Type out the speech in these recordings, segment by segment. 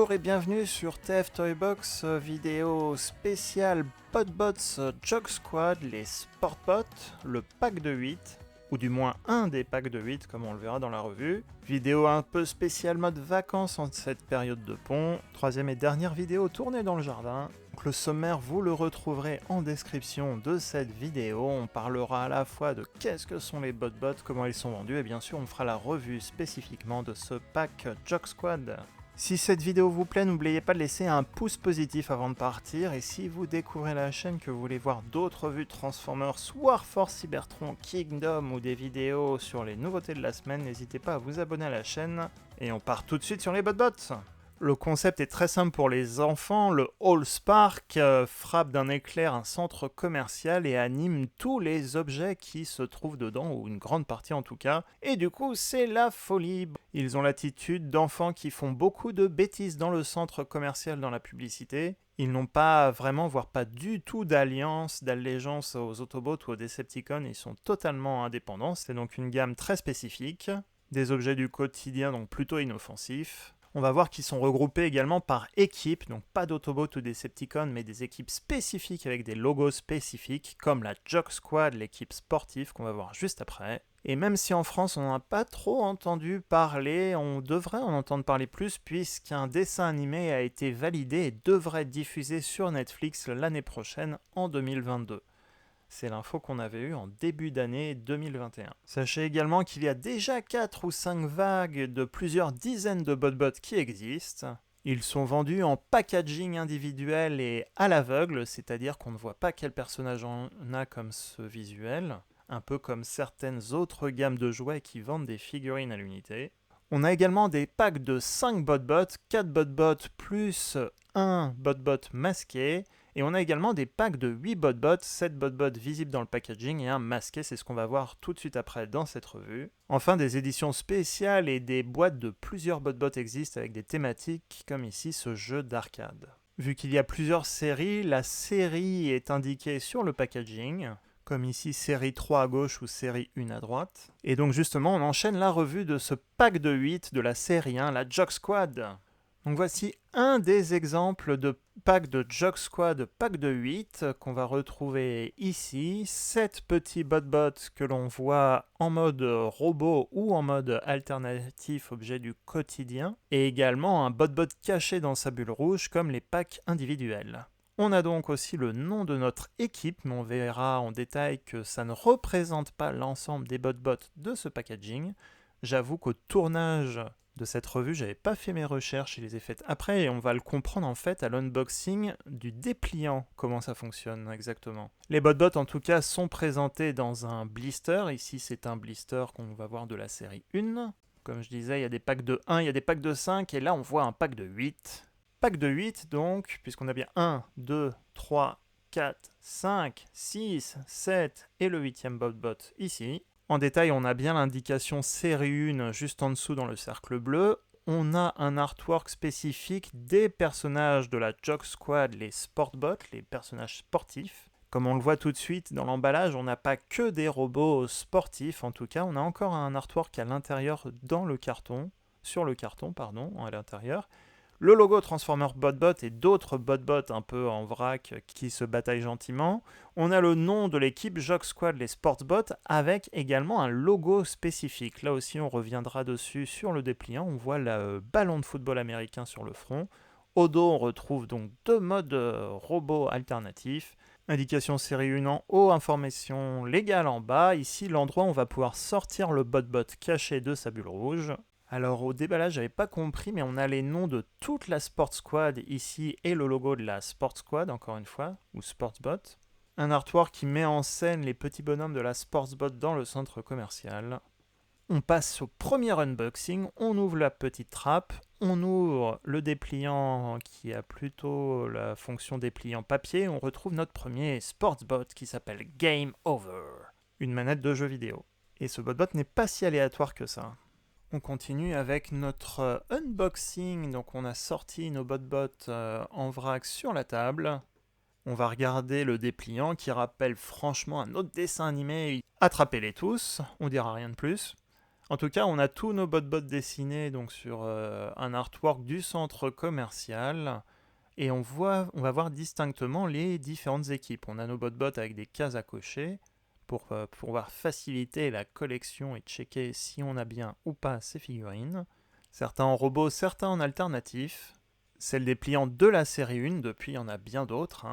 Bonjour et bienvenue sur TF Toybox, vidéo spéciale Podbots Jog Squad, les Sportbots, le pack de 8, ou du moins un des packs de 8 comme on le verra dans la revue. Vidéo un peu spéciale mode vacances en cette période de pont, troisième et dernière vidéo tournée dans le jardin. Donc le sommaire vous le retrouverez en description de cette vidéo, on parlera à la fois de qu'est-ce que sont les Podbots, comment ils sont vendus et bien sûr on fera la revue spécifiquement de ce pack Jog Squad. Si cette vidéo vous plaît, n'oubliez pas de laisser un pouce positif avant de partir, et si vous découvrez la chaîne que vous voulez voir d'autres revues de Transformers, Warforce Cybertron, Kingdom ou des vidéos sur les nouveautés de la semaine, n'hésitez pas à vous abonner à la chaîne, et on part tout de suite sur les Podbots. Le concept est très simple pour les enfants, le Allspark frappe d'un éclair un centre commercial et anime tous les objets qui se trouvent dedans, ou une grande partie en tout cas, et du coup c'est la folie. Ils ont l'attitude d'enfants qui font beaucoup de bêtises dans le centre commercial dans la publicité. Ils n'ont pas vraiment, voire pas du tout d'allégeance aux Autobots ou aux Decepticons, ils sont totalement indépendants, c'est donc une gamme très spécifique, des objets du quotidien donc plutôt inoffensifs. On va voir qu'ils sont regroupés également par équipes, donc pas d'Autobots ou Decepticons, mais des équipes spécifiques avec des logos spécifiques, comme la Jog Squad, l'équipe sportive qu'on va voir juste après. Et même si en France on n'en a pas trop entendu parler, on devrait en entendre parler plus puisqu'un dessin animé a été validé et devrait être diffusé sur Netflix l'année prochaine en 2022. C'est l'info qu'on avait eue en début d'année 2021. Sachez également qu'il y a déjà 4 ou 5 vagues de plusieurs dizaines de Podbots qui existent. Ils sont vendus en packaging individuel et à l'aveugle, c'est-à-dire qu'on ne voit pas quel personnage en a comme ce visuel, un peu comme certaines autres gammes de jouets qui vendent des figurines à l'unité. On a également des packs de 5 Podbots, 4 Podbots plus un Podbot masqué, et on a également des packs de 8 Podbots, 7 Podbots visibles dans le packaging et un masqué, c'est ce qu'on va voir tout de suite après dans cette revue. Enfin, des éditions spéciales et des boîtes de plusieurs Podbots existent avec des thématiques, comme ici ce jeu d'arcade. Vu qu'il y a plusieurs séries, la série est indiquée sur le packaging, comme ici série 3 à gauche ou série 1 à droite. Et donc justement, on enchaîne la revue de ce pack de 8 de la série 1, la Jog Squad. Donc voici un des exemples de pack de Jog Squad, pack de 8, qu'on va retrouver ici. 7 petits Podbots que l'on voit en mode robot ou en mode alternatif, objet du quotidien. Et également un Podbot caché dans sa bulle rouge, comme les packs individuels. On a donc aussi le nom de notre équipe, mais on verra en détail que ça ne représente pas l'ensemble des Podbots de ce packaging. J'avoue qu'au tournage de cette revue, j'avais pas fait mes recherches, je les ai faites après, et on va le comprendre en fait à l'unboxing du dépliant, comment ça fonctionne exactement. Les Podbots en tout cas sont présentés dans un blister, ici c'est un blister qu'on va voir de la série 1. Comme je disais, il y a des packs de 1, il y a des packs de 5, et là on voit un pack de 8. Pack de 8 donc, puisqu'on a bien 1, 2, 3, 4, 5, 6, 7 et le 8e Podbot ici. En détail, on a bien l'indication série 1 juste en dessous dans le cercle bleu. On a un artwork spécifique des personnages de la Jog Squad, les Sportbots, les personnages sportifs. Comme on le voit tout de suite dans l'emballage, on n'a pas que des robots sportifs, en tout cas, on a encore un artwork à l'intérieur dans le carton, sur le carton, pardon, à l'intérieur. Le logo Transformer Podbot et d'autres Podbots un peu en vrac qui se bataillent gentiment. On a le nom de l'équipe Jog Squad, les Sportsbots, avec également un logo spécifique. Là aussi, on reviendra dessus sur le dépliant. On voit le ballon de football américain sur le front. Au dos, on retrouve donc 2 modes robots alternatifs. Indication série 1 en haut, information légale en bas. Ici, l'endroit où on va pouvoir sortir le Podbot caché de sa bulle rouge. Alors au déballage, j'avais pas compris, mais on a les noms de toute la Sport Squad ici et le logo de la Sport Squad, encore une fois, ou Sportsbot. Un artwork qui met en scène les petits bonhommes de la Sportsbot dans le centre commercial. On passe au premier unboxing, on ouvre la petite trappe, on ouvre le dépliant qui a plutôt la fonction dépliant papier, on retrouve notre premier Sportsbot qui s'appelle Game Over, une manette de jeu vidéo. Et ce Podbot n'est pas si aléatoire que ça. On continue avec notre unboxing, donc on a sorti nos Podbots en vrac sur la table. On va regarder le dépliant qui rappelle franchement un autre dessin animé, Attrapez-les tous, on dira rien de plus. En tout cas, on a tous nos bot-bots dessinés donc sur un artwork du centre commercial. Et on va voir distinctement les différentes équipes. On a nos bot-bots avec des cases à cocher pour pouvoir faciliter la collection et checker si on a bien ou pas ces figurines. Certains en robot, certains en alternatif. Celles des clients de la série 1, depuis il y en a bien d'autres.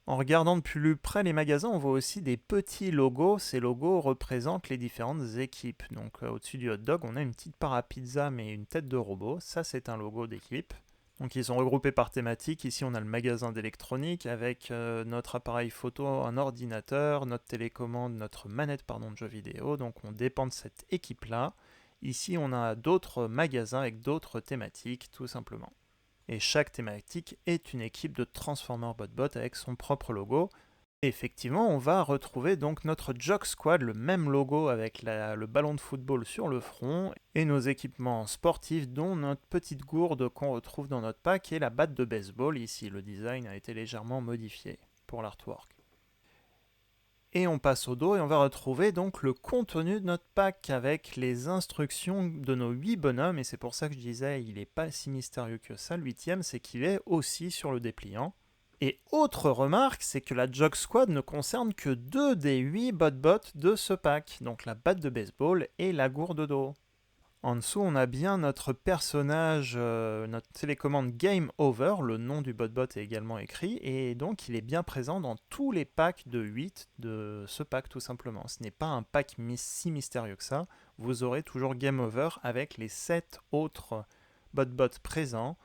En regardant de plus près les magasins, on voit aussi des petits logos. Ces logos représentent les différentes équipes. Donc au-dessus du hot dog, on a une petite para-pizza mais une tête de robot. Ça, c'est un logo d'équipe. Donc ils sont regroupés par thématique. Ici, on a le magasin d'électronique avec notre appareil photo, un ordinateur, notre télécommande, notre manette de jeu vidéo. Donc on dépend de cette équipe-là. Ici, on a d'autres magasins avec d'autres thématiques, tout simplement. Et chaque thématique est une équipe de Transformer BotBot avec son propre logo. Et effectivement, on va retrouver donc notre Jock Squad, le même logo avec le ballon de football sur le front, et nos équipements sportifs, dont notre petite gourde qu'on retrouve dans notre pack et la batte de baseball. Ici, le design a été légèrement modifié pour l'artwork. Et on passe au dos et on va retrouver donc le contenu de notre pack avec les instructions de nos 8 bonhommes. Et c'est pour ça que je disais, il n'est pas si mystérieux que ça. Le 8e, c'est qu'il est aussi sur le dépliant. Et autre remarque, c'est que la Jock Squad ne concerne que 2 des 8 bot-bots de ce pack. Donc la batte de baseball et la gourde d'eau. En dessous, on a bien notre personnage, notre télécommande Game Over, le nom du bot est également écrit, et donc il est bien présent dans tous les packs de 8 de ce pack tout simplement. Ce n'est pas un pack si mystérieux que ça, vous aurez toujours Game Over avec les 7 autres bot présents,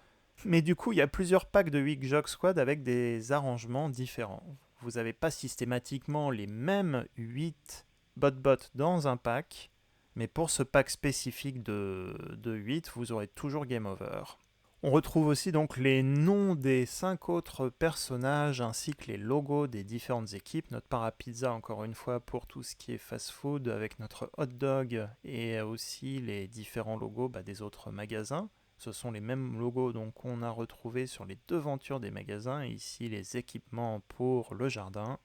mais du coup il y a plusieurs packs de 8 Jock Squad avec des arrangements différents. Vous n'avez pas systématiquement les mêmes 8 bot dans un pack, mais pour ce pack spécifique de 8, vous aurez toujours Game Over. On retrouve aussi donc les noms des 5 autres personnages ainsi que les logos des différentes équipes. Notre para-pizza, encore une fois, pour tout ce qui est fast-food avec notre hot dog et aussi les différents logos des autres magasins. Ce sont les mêmes logos qu'on a retrouvés sur les devantures des magasins. Ici, les équipements pour le jardin.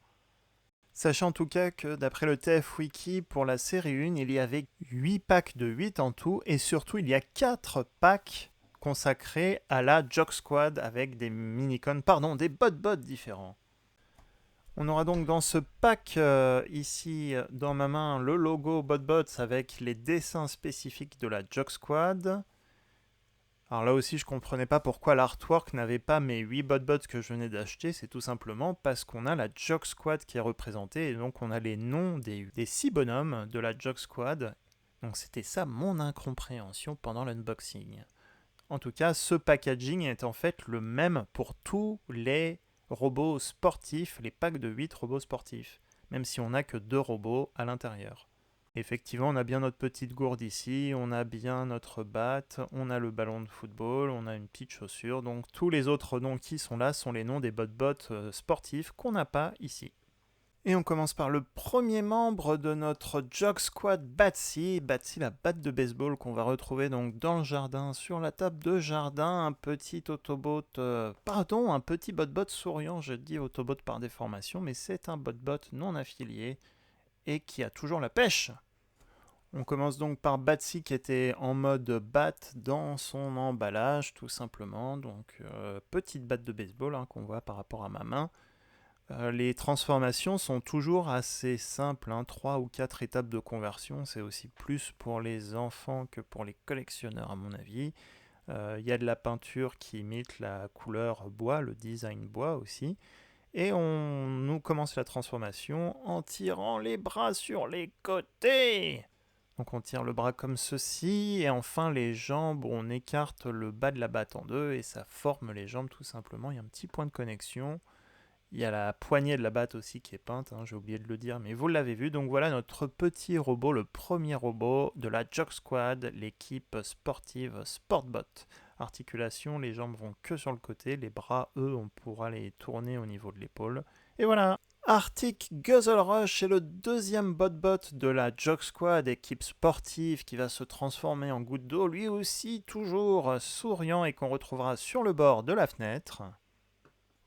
Sachez en tout cas que d'après le TF Wiki, pour la série 1, il y avait 8 packs de 8 en tout, et surtout il y a 4 packs consacrés à la Jock Squad avec des mini-cons, des bot-bots différents. On aura donc dans ce pack ici dans ma main le logo BotBots avec les dessins spécifiques de la Jock Squad. Alors là aussi, je ne comprenais pas pourquoi l'artwork n'avait pas mes 8 bot-bots que je venais d'acheter. C'est tout simplement parce qu'on a la Jock Squad qui est représentée. Et donc, on a les noms des 6 bonhommes de la Jock Squad. Donc, c'était ça mon incompréhension pendant l'unboxing. En tout cas, ce packaging est en fait le même pour tous les robots sportifs, les packs de 8 robots sportifs. Même si on n'a que 2 robots à l'intérieur. Effectivement, on a bien notre petite gourde ici, on a bien notre batte, on a le ballon de football, on a une petite chaussure. Donc tous les autres noms qui sont là sont les noms des bot-bots sportifs qu'on n'a pas ici. Et on commence par le premier membre de notre Jock Squad, Batsy. Batsy, la batte de baseball qu'on va retrouver donc dans le jardin, sur la table de jardin. Un petit Autobot, un petit bot-bot souriant, je dis Autobot par déformation, mais c'est un bot-bot non affilié et qui a toujours la pêche. On commence donc par Batsy qui était en mode batte dans son emballage tout simplement. Donc petite batte de baseball qu'on voit par rapport à ma main. Les transformations sont toujours assez simples, 3 ou 4 étapes de conversion. C'est aussi plus pour les enfants que pour les collectionneurs à mon avis. Y a de la peinture qui imite la couleur bois, le design bois aussi. Et on nous commence la transformation en tirant les bras sur les côtés. Donc on tire le bras comme ceci, et enfin les jambes, on écarte le bas de la batte en deux, et ça forme les jambes tout simplement. Il y a un petit point de connexion. Il y a la poignée de la batte aussi qui est peinte, j'ai oublié de le dire, mais vous l'avez vu. Donc voilà notre petit robot, le premier robot de la Jock Squad, l'équipe sportive Sportbot. Articulation, les jambes vont que sur le côté, les bras, eux, on pourra les tourner au niveau de l'épaule. Et voilà. Arctic Guzzle Rush est le deuxième bot de la Jock Squad, équipe sportive qui va se transformer en goutte d'eau, lui aussi toujours souriant et qu'on retrouvera sur le bord de la fenêtre.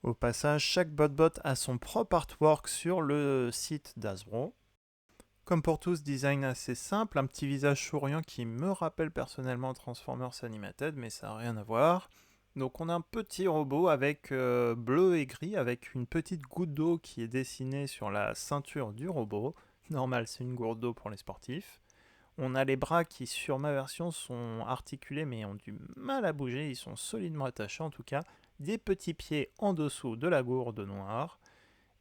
Au passage, chaque bot a son propre artwork sur le site d'Hasbro. Comme pour tous, design assez simple, un petit visage souriant qui me rappelle personnellement Transformers Animated, mais ça n'a rien à voir. Donc on a un petit robot avec bleu et gris, avec une petite goutte d'eau qui est dessinée sur la ceinture du robot. Normal, c'est une gourde d'eau pour les sportifs. On a les bras qui, sur ma version, sont articulés mais ont du mal à bouger, ils sont solidement attachés en tout cas. Des petits pieds en dessous de la gourde noire.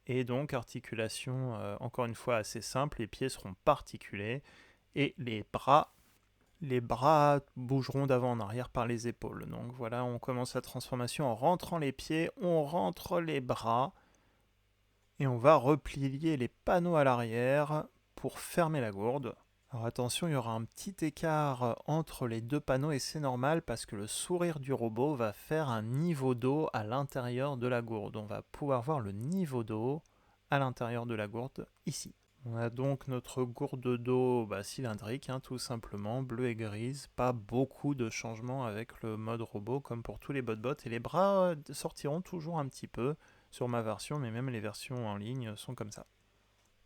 Et donc articulation encore une fois assez simple, les pieds seront pas articulés et les bras bougeront d'avant en arrière par les épaules. Donc voilà, on commence la transformation en rentrant les pieds, on rentre les bras et on va replier les panneaux à l'arrière pour fermer la gourde. Alors attention, il y aura un petit écart entre les deux panneaux et c'est normal parce que le sourire du robot va faire un niveau d'eau à l'intérieur de la gourde. On va pouvoir voir le niveau d'eau à l'intérieur de la gourde ici. On a donc notre gourde d'eau cylindrique, tout simplement, bleue et grise. Pas beaucoup de changements avec le mode robot comme pour tous les BotBots. Et les bras sortiront toujours un petit peu sur ma version, mais même les versions en ligne sont comme ça.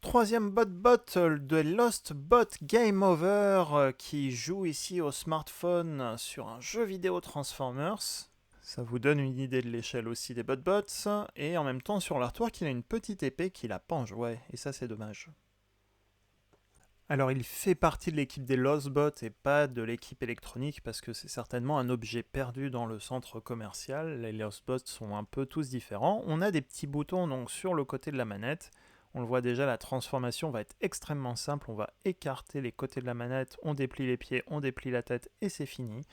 Troisième BotBot de Lost Bot Game Over qui joue ici au smartphone sur un jeu vidéo Transformers. Ça vous donne une idée de l'échelle aussi des BotBots. Et en même temps, sur l'artwork, il a une petite épée qu'il a pas en jouet. Et ça, c'est dommage. Alors, il fait partie de l'équipe des Lost Bots et pas de l'équipe électronique parce que c'est certainement un objet perdu dans le centre commercial. Les Lost Bots sont un peu tous différents. On a des petits boutons donc sur le côté de la manette. On le voit déjà, la transformation va être extrêmement simple. On va écarter les côtés de la manette, on déplie les pieds, on déplie la tête et c'est fini.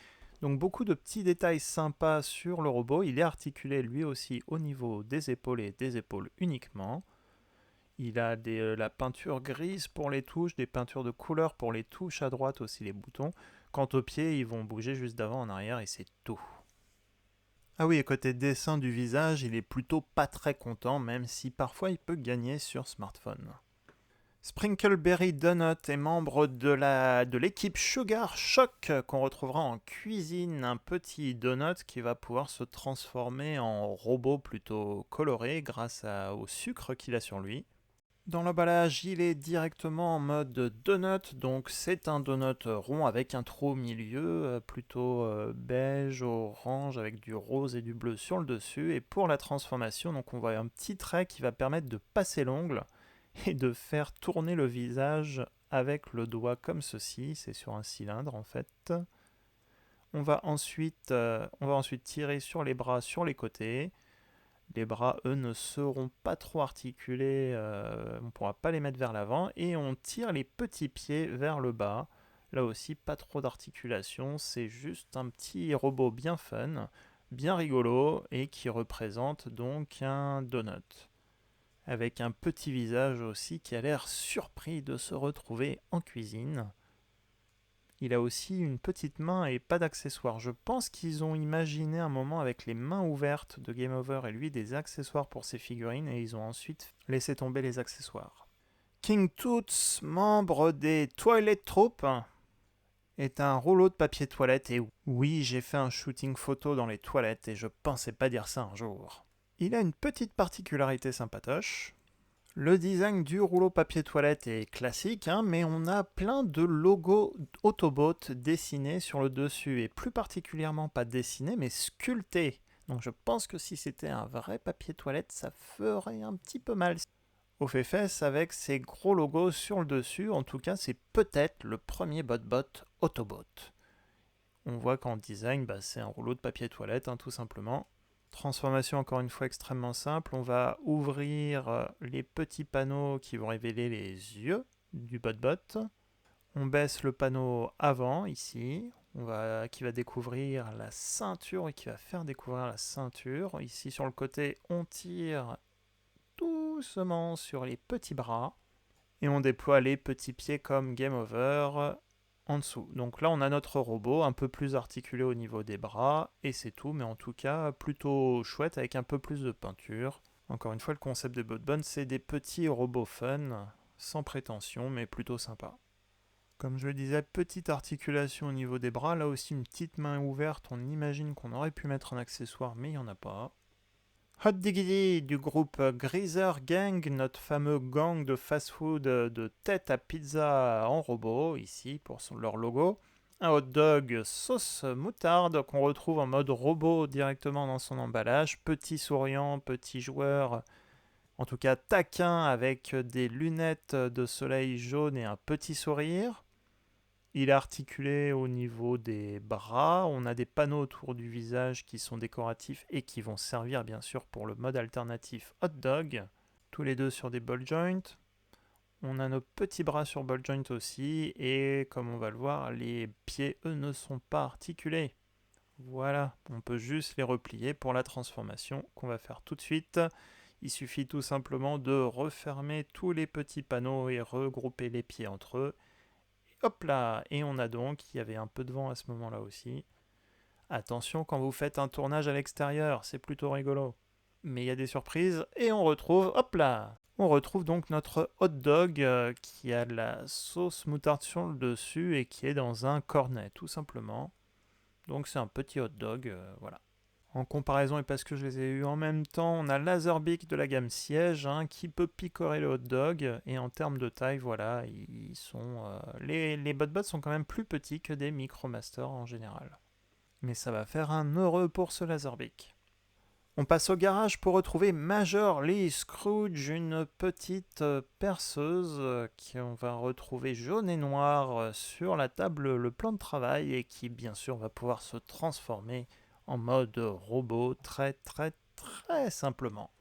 Donc beaucoup de petits détails sympas sur le robot. Il est articulé lui aussi au niveau des épaules et des épaules uniquement. Il a la peinture grise pour les touches, des peintures de couleur pour les touches à droite aussi les boutons. Quant aux pieds, ils vont bouger juste d'avant en arrière et c'est tout. Ah oui, et côté dessin du visage, il est plutôt pas très content, même si parfois il peut gagner sur smartphone. Sprinkleberry Donut est membre de l'équipe Sugar Shock qu'on retrouvera en cuisine, un petit donut qui va pouvoir se transformer en robot plutôt coloré grâce au sucre qu'il a sur lui. Dans l'emballage, il est directement en mode donut, donc c'est un donut rond avec un trou au milieu, plutôt beige, orange, avec du rose et du bleu sur le dessus. Et pour la transformation, donc on voit un petit trait qui va permettre de passer l'ongle et de faire tourner le visage avec le doigt comme ceci. C'est sur un cylindre en fait. On va ensuite tirer sur les bras sur les côtés. Les bras, eux, ne seront pas trop articulés, on ne pourra pas les mettre vers l'avant, et on tire les petits pieds vers le bas. Là aussi, pas trop d'articulation, c'est juste un petit robot bien fun, bien rigolo, et qui représente donc un donut. Avec un petit visage aussi qui a l'air surpris de se retrouver en cuisine. Il a aussi une petite main et pas d'accessoires. Je pense qu'ils ont imaginé un moment avec les mains ouvertes de Game Over et lui des accessoires pour ses figurines et ils ont ensuite laissé tomber les accessoires. King Toots, membre des Toilet Troop, est un rouleau de papier toilette et oui, j'ai fait un shooting photo dans les toilettes et je pensais pas dire ça un jour. Il a une petite particularité sympatoche. Le design du rouleau papier toilette est classique, mais on a plein de logos Autobot dessinés sur le dessus, et plus particulièrement pas dessinés, mais sculptés. Donc je pense que si c'était un vrai papier toilette, ça ferait un petit peu mal au fait-fesse avec ces gros logos sur le dessus. En tout cas, c'est peut-être le premier BotBot Autobot. On voit qu'en design, c'est un rouleau de papier toilette, tout simplement. Transformation encore une fois extrêmement simple, on va ouvrir les petits panneaux qui vont révéler les yeux du BotBot. On baisse le panneau avant ici, qui va découvrir la ceinture et qui va faire découvrir la ceinture. Ici sur le côté, on tire doucement sur les petits bras et on déploie les petits pieds comme Game Over en dessous. Donc là, on a notre robot un peu plus articulé au niveau des bras, et c'est tout, mais en tout cas, plutôt chouette avec un peu plus de peinture. Encore une fois, le concept de BotBot, c'est des petits robots fun, sans prétention, mais plutôt sympa. Comme je le disais, petite articulation au niveau des bras, là aussi une petite main ouverte, on imagine qu'on aurait pu mettre un accessoire, mais il n'y en a pas. Hot Diggity du groupe Greaser Gang, notre fameux gang de fast-food de tête à pizza en robot, ici pour leur logo. Un hot dog sauce moutarde qu'on retrouve en mode robot directement dans son emballage. Petit souriant, petit joueur, en tout cas taquin avec des lunettes de soleil jaune et un petit sourire. Il est articulé au niveau des bras. On a des panneaux autour du visage qui sont décoratifs et qui vont servir bien sûr pour le mode alternatif hot dog. Tous les deux sur des ball joints. On a nos petits bras sur ball joint aussi. Et comme on va le voir, les pieds, eux, ne sont pas articulés. Voilà, on peut juste les replier pour la transformation qu'on va faire tout de suite. Il suffit tout simplement de refermer tous les petits panneaux et regrouper les pieds entre eux. Hop là, et on a donc, il y avait un peu de vent à ce moment-là aussi. Attention quand vous faites un tournage à l'extérieur, c'est plutôt rigolo. Mais il y a des surprises, et on retrouve, hop là, on retrouve donc notre hot dog qui a de la sauce moutarde sur le dessus et qui est dans un cornet, tout simplement. Donc c'est un petit hot dog, voilà. En comparaison, et parce que je les ai eus en même temps, on a Laserbeak de la gamme Siège qui peut picorer le hot dog. Et en termes de taille, voilà, ils sont, les BotBots sont quand même plus petits que des Micromaster en général. Mais ça va faire un heureux pour ce Laserbeak. On passe au garage pour retrouver Major Lee Scrooge, une petite perceuse qu'on va retrouver jaune et noire sur la table, le plan de travail, et qui bien sûr va pouvoir se transformer en mode robot très simplement.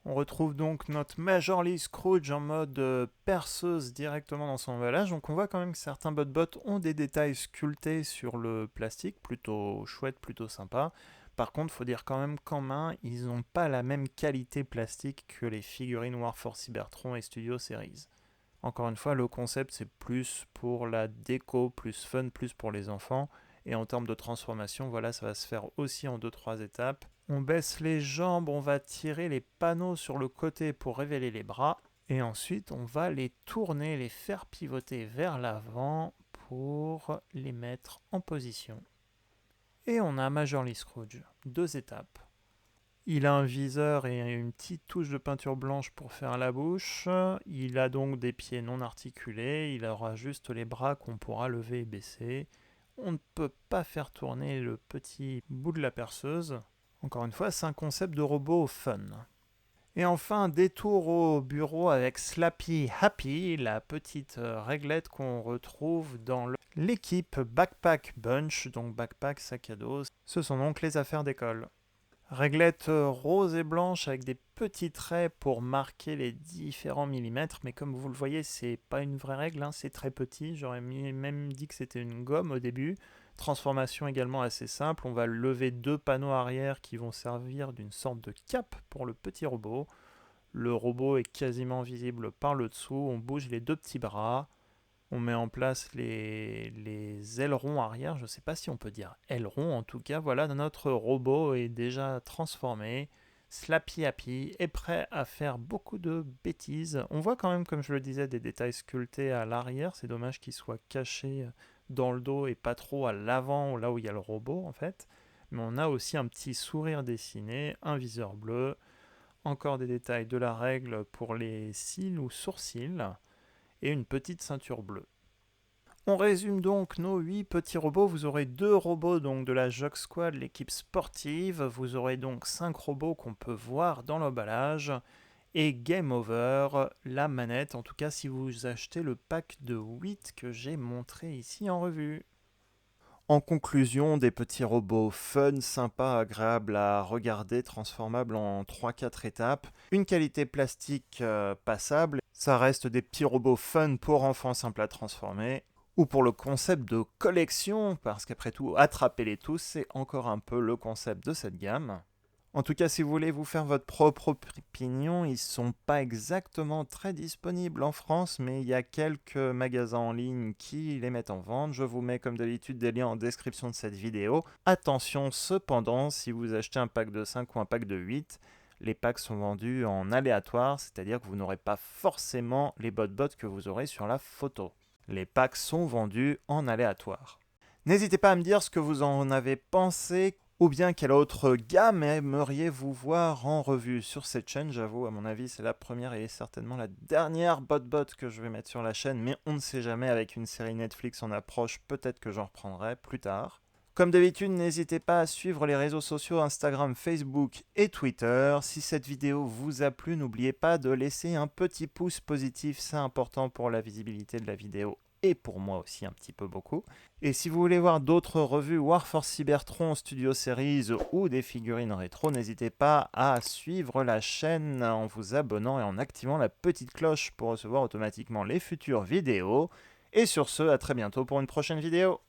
On retrouve donc notre Major Lee Scrooge en mode perceuse directement dans son emballage. Donc on voit quand même que certains BotBots ont des détails sculptés sur le plastique, plutôt chouette, plutôt sympa. Par contre, il faut dire quand même qu'en main, ils n'ont pas la même qualité plastique que les figurines Warforce Cybertron et Studio Series. Encore une fois, le concept c'est plus pour la déco, plus fun, plus pour les enfants. Et en termes de transformation, voilà, ça va se faire aussi en 2-3 étapes. On baisse les jambes, on va tirer les panneaux sur le côté pour révéler les bras. Et ensuite, on va les tourner, les faire pivoter vers l'avant pour les mettre en position. Et on a Major Lee Scrooge, 2 étapes. Il a un viseur et une petite touche de peinture blanche pour faire la bouche. Il a donc des pieds non articulés. Il aura juste les bras qu'on pourra lever et baisser. On ne peut pas faire tourner le petit bout de la perceuse. Encore une fois, c'est un concept de robot fun. Et enfin, détour au bureau avec Slappy Happy, la petite réglette qu'on retrouve dans l'équipe Backpack Bunch, donc backpack, sac à dos. Ce sont donc les affaires d'école. Réglette rose et blanche avec des petits traits pour marquer les différents millimètres, mais comme vous le voyez, c'est pas une vraie règle, c'est très petit. J'aurais même dit que c'était une gomme au début. Transformation également assez simple, on va lever 2 panneaux arrière qui vont servir d'une sorte de cape pour le petit robot. Le robot est quasiment visible par le dessous, on bouge les 2 petits bras. On met en place les ailerons arrière, je ne sais pas si on peut dire ailerons, en tout cas, voilà, notre robot est déjà transformé. Slappy Happy est prêt à faire beaucoup de bêtises. On voit quand même, comme je le disais, des détails sculptés à l'arrière. C'est dommage qu'ils soient cachés dans le dos et pas trop à l'avant, là où il y a le robot en fait. Mais on a aussi un petit sourire dessiné, un viseur bleu, encore des détails de la règle pour les cils ou sourcils, et une petite ceinture bleue. On résume donc nos 8 petits robots. Vous aurez 2 robots donc de la Jock Squad, l'équipe sportive. Vous aurez donc 5 robots qu'on peut voir dans l'emballage. Et Game Over, la manette, en tout cas si vous achetez le pack de 8 que j'ai montré ici en revue. En conclusion, des petits robots fun, sympas, agréables à regarder, transformables en 3-4 étapes. Une qualité plastique passable. Ça reste des petits robots fun pour enfants simples à transformer. Ou pour le concept de collection, parce qu'après tout, attrapez-les tous, c'est encore un peu le concept de cette gamme. En tout cas, si vous voulez vous faire votre propre opinion, ils ne sont pas exactement très disponibles en France, mais il y a quelques magasins en ligne qui les mettent en vente. Je vous mets comme d'habitude des liens en description de cette vidéo. Attention cependant, si vous achetez un pack de 5 ou un pack de 8, les packs sont vendus en aléatoire, c'est-à-dire que vous n'aurez pas forcément les BotBots que vous aurez sur la photo. Les packs sont vendus en aléatoire. N'hésitez pas à me dire ce que vous en avez pensé. Ou bien quelle autre gamme aimeriez-vous voir en revue sur cette chaîne? J'avoue, à mon avis, c'est la première et certainement la dernière bot que je vais mettre sur la chaîne, mais on ne sait jamais, avec une série Netflix en approche, peut-être que j'en reprendrai plus tard. Comme d'habitude, n'hésitez pas à suivre les réseaux sociaux Instagram, Facebook et Twitter. Si cette vidéo vous a plu, n'oubliez pas de laisser un petit pouce positif, c'est important pour la visibilité de la vidéo et pour moi aussi un petit peu beaucoup. Et si vous voulez voir d'autres revues Warforce Cybertron, Studio Series ou des figurines rétro, n'hésitez pas à suivre la chaîne en vous abonnant et en activant la petite cloche pour recevoir automatiquement les futures vidéos. Et sur ce, à très bientôt pour une prochaine vidéo.